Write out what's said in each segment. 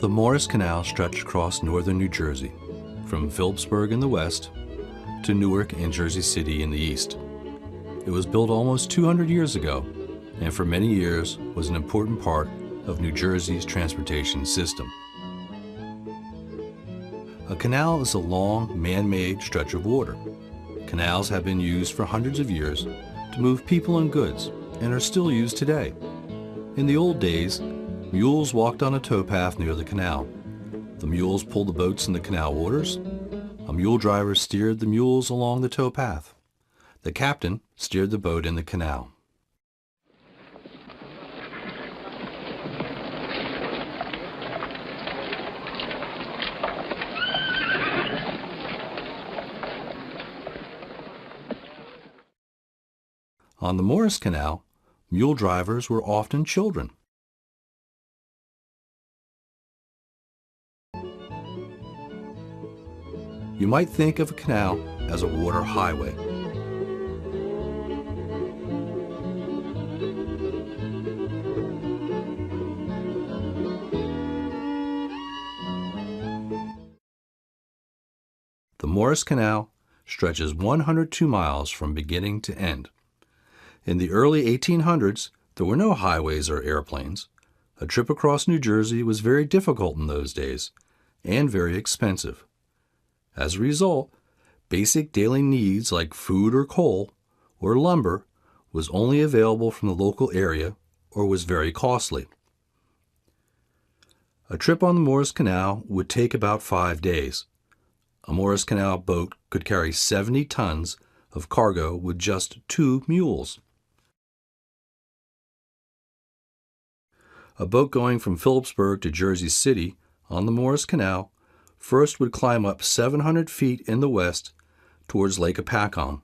The Morris Canal stretched across northern New Jersey, from Phillipsburg in the west to Newark and Jersey City in the east. It was built almost 200 years ago, and for many years was an important part of New Jersey's transportation system. A canal is a long, man-made stretch of water. Canals have been used for hundreds of years to move people and goods, and are still used today. In the old days, mules walked on a towpath near the canal. The mules pulled the boats in the canal waters. A mule driver steered the mules along the towpath. The captain steered the boat in the canal. On the Morris Canal, mule drivers were often children. You might think of a canal as a water highway. The Morris Canal stretches 102 miles from beginning to end. In the early 1800s, there were no highways or airplanes. A trip across New Jersey was very difficult in those days, and very expensive. As a result, basic daily needs like food or coal or lumber was only available from the local area or was very costly. A trip on the Morris Canal would take about 5 days. A Morris Canal boat could carry 70 tons of cargo with just 2 mules. A boat going from Phillipsburg to Jersey City on the Morris Canal first would climb up 700 feet in the west towards Lake Apacon,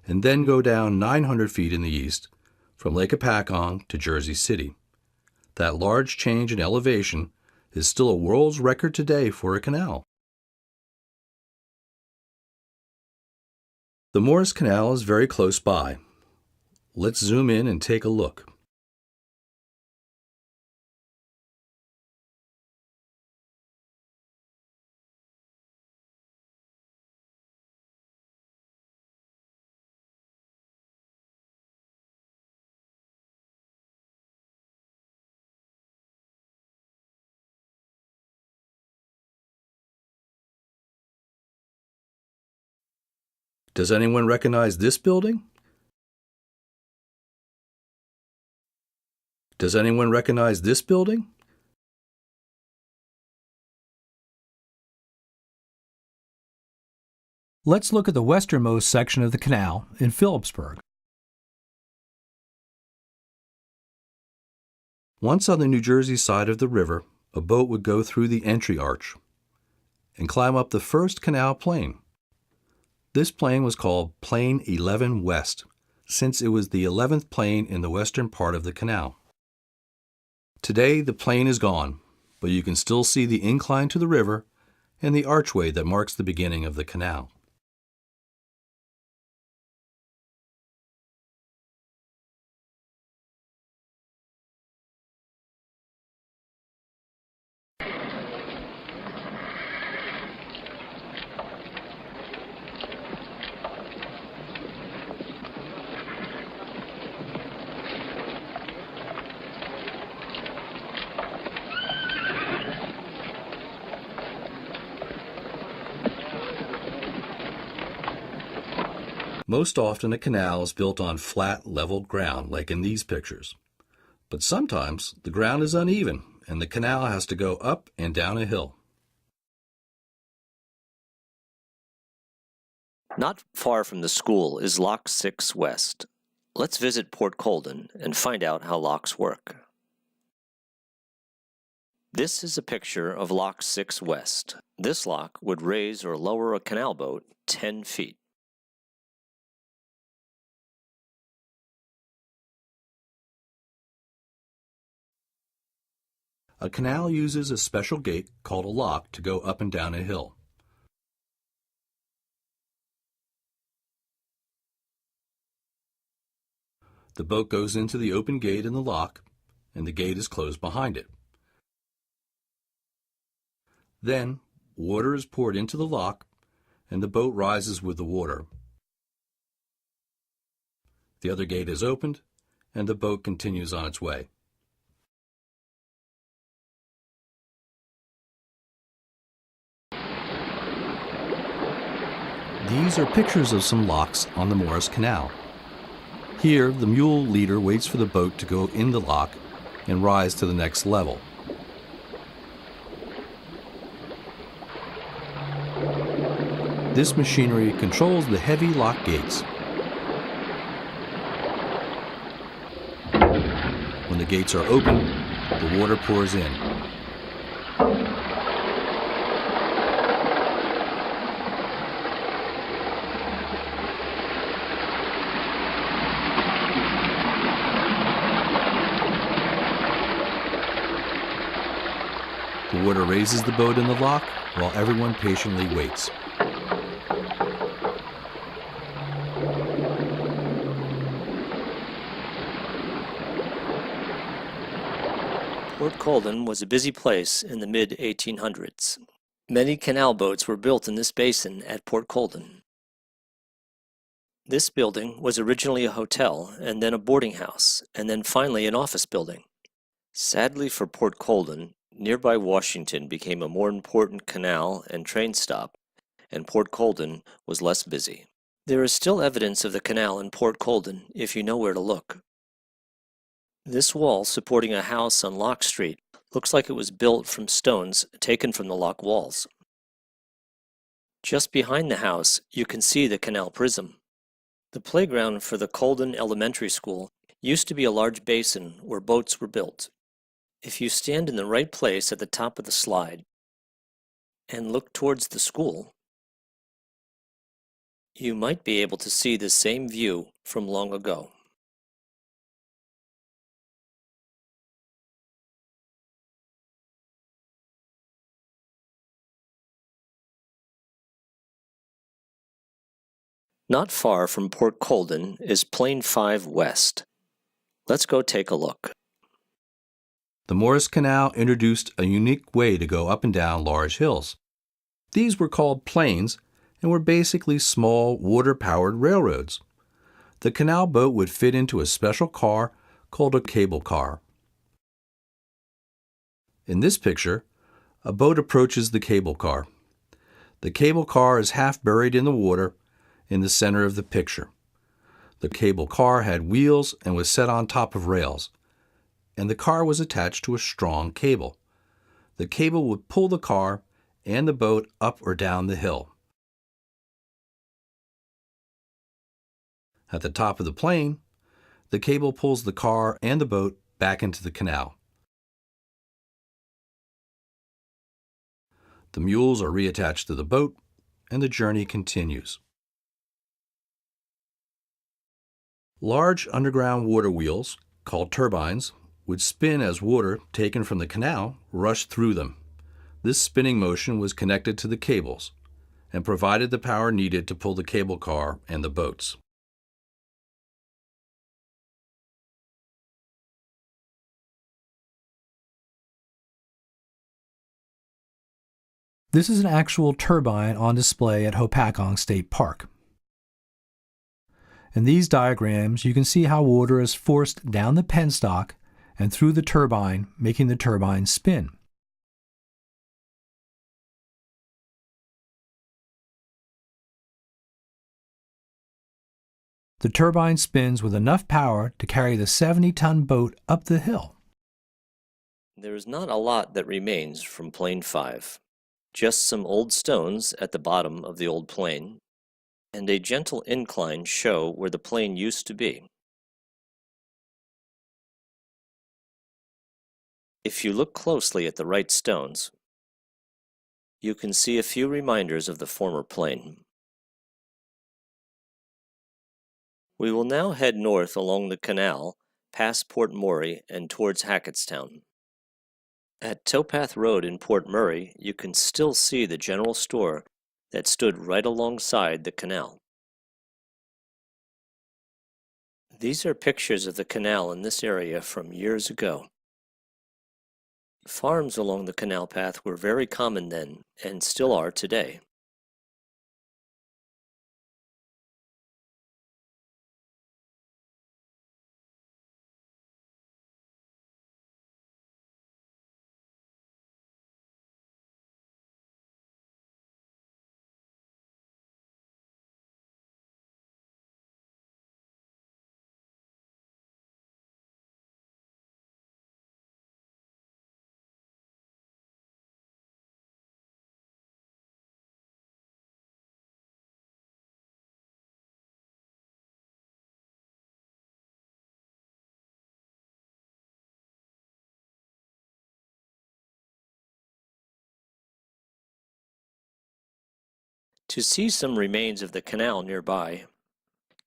and then go down 900 feet in the east from Lake Apacon to Jersey City. That large change in elevation is still a world's record today for a canal. The Morris Canal is very close by. Let's zoom in and take a look. Does anyone recognize this building? Does anyone recognize this building? Let's look at the westernmost section of the canal in Phillipsburg. Once on the New Jersey side of the river, a boat would go through the entry arch and climb up the first canal plane. This plane was called Plane 11 West, since it was the 11th plane in the western part of the canal. Today, the plane is gone, but you can still see the incline to the river and the archway that marks the beginning of the canal. Most often a canal is built on flat, level ground, like in these pictures. But sometimes the ground is uneven, and the canal has to go up and down a hill. Not far from the school is Lock 6 West. Let's visit Port Colden and find out how locks work. This is a picture of Lock 6 West. This lock would raise or lower a canal boat 10 feet. A canal uses a special gate called a lock to go up and down a hill. The boat goes into the open gate in the lock, and the gate is closed behind it. Then, water is poured into the lock, and the boat rises with the water. The other gate is opened, and the boat continues on its way. These are pictures of some locks on the Morris Canal. Here, the mule leader waits for the boat to go in the lock and rise to the next level. This machinery controls the heavy lock gates. When the gates are open, the water pours in. The water raises the boat in the lock while everyone patiently waits. Port Colden was a busy place in the mid-1800s. Many canal boats were built in this basin at Port Colden. This building was originally a hotel, and then a boarding house, and then finally an office building. Sadly for Port Colden, nearby Washington became a more important canal and train stop, and Port Colden was less busy. There is still evidence of the canal in Port Colden if you know where to look. This wall supporting a house on Lock Street looks like it was built from stones taken from the lock walls. Just behind the house, you can see the canal prism. The playground for the Colden Elementary School used to be a large basin where boats were built. If you stand in the right place at the top of the slide and look towards the school, you might be able to see the same view from long ago. Not far from Port Colden is Plain 5 West. Let's go take a look. The Morris Canal introduced a unique way to go up and down large hills. These were called plains and were basically small water-powered railroads. The canal boat would fit into a special car called a cable car. In this picture, a boat approaches the cable car. The cable car is half buried in the water in the center of the picture. The cable car had wheels and was set on top of rails, and the car was attached to a strong cable. The cable would pull the car and the boat up or down the hill. At the top of the plane, the cable pulls the car and the boat back into the canal. The mules are reattached to the boat, and the journey continues. Large underground water wheels, called turbines, would spin as water taken from the canal rushed through them. This spinning motion was connected to the cables and provided the power needed to pull the cable car and the boats. This is an actual turbine on display at Hopatcong State Park. In these diagrams, you can see how water is forced down the penstock and through the turbine, making the turbine spin. The turbine spins with enough power to carry the 70-ton boat up the hill. There is not a lot that remains from Plain 5. Just some old stones at the bottom of the old plane, and a gentle incline show where the plane used to be. If you look closely at the right stones, you can see a few reminders of the former plane. We will now head north along the canal, past Port Murray and towards Hackettstown. At Towpath Road in Port Murray, you can still see the general store that stood right alongside the canal. These are pictures of the canal in this area from years ago. Farms along the canal path were very common then and still are today. To see some remains of the canal nearby,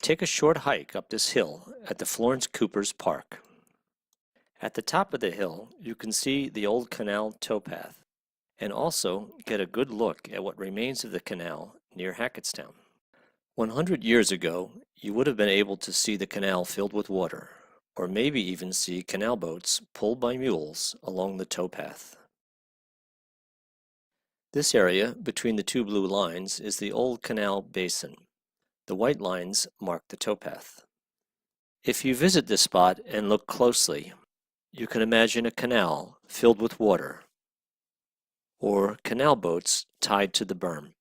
take a short hike up this hill at the Florence Cooper's Park. At the top of the hill, you can see the old canal towpath and also get a good look at what remains of the canal near Hackettstown. 100 years ago, you would have been able to see the canal filled with water, or maybe even see canal boats pulled by mules along the towpath. This area between the two blue lines is the old canal basin. The white lines mark the towpath. If you visit this spot and look closely, you can imagine a canal filled with water, or canal boats tied to the berm.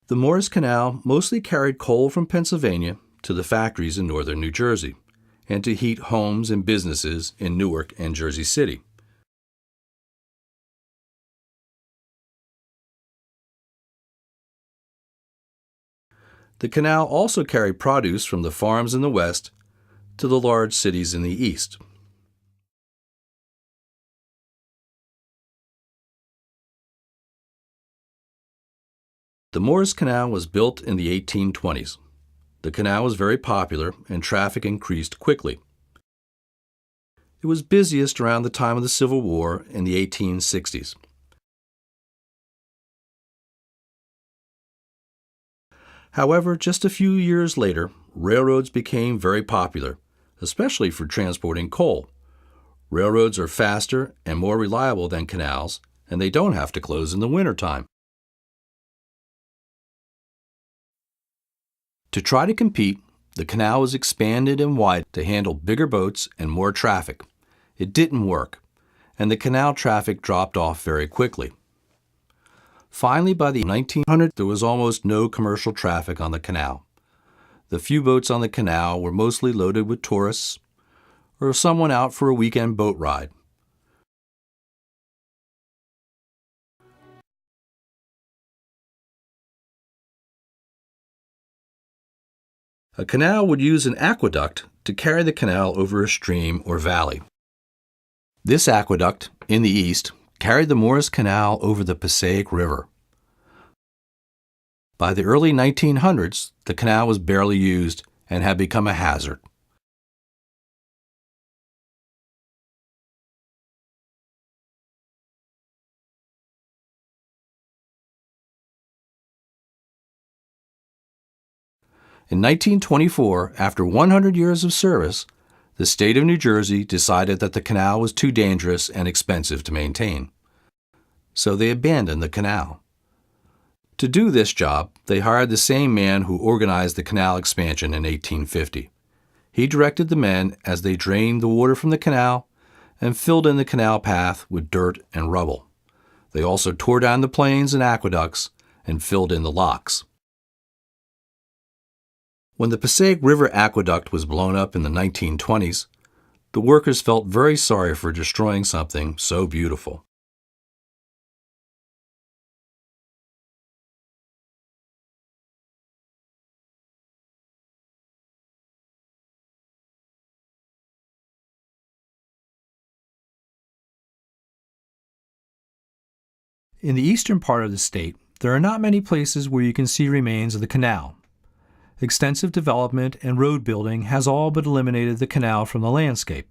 The Morris Canal mostly carried coal from Pennsylvania to the factories in northern New Jersey and to heat homes and businesses in Newark and Jersey City. The canal also carried produce from the farms in the west to the large cities in the east. The Morris Canal was built in the 1820s. The canal was very popular and traffic increased quickly. It was busiest around the time of the Civil War in the 1860s. However, just a few years later, railroads became very popular, especially for transporting coal. Railroads are faster and more reliable than canals, and they don't have to close in the wintertime. To try to compete, the canal was expanded and widened to handle bigger boats and more traffic. It didn't work, and the canal traffic dropped off very quickly. Finally, by the 1900s, there was almost no commercial traffic on the canal. The few boats on the canal were mostly loaded with tourists or someone out for a weekend boat ride. A canal would use an aqueduct to carry the canal over a stream or valley. This aqueduct, in the east, carried the Morris Canal over the Passaic River. By the early 1900s, the canal was barely used and had become a hazard. In 1924, after 100 years of service, the state of New Jersey decided that the canal was too dangerous and expensive to maintain. So they abandoned the canal. To do this job, they hired the same man who organized the canal expansion in 1850. He directed the men as they drained the water from the canal and filled in the canal path with dirt and rubble. They also tore down the plains and aqueducts and filled in the locks. When the Passaic River Aqueduct was blown up in the 1920s, the workers felt very sorry for destroying something so beautiful. In the eastern part of the state, there are not many places where you can see remains of the canal. Extensive development and road building has all but eliminated the canal from the landscape.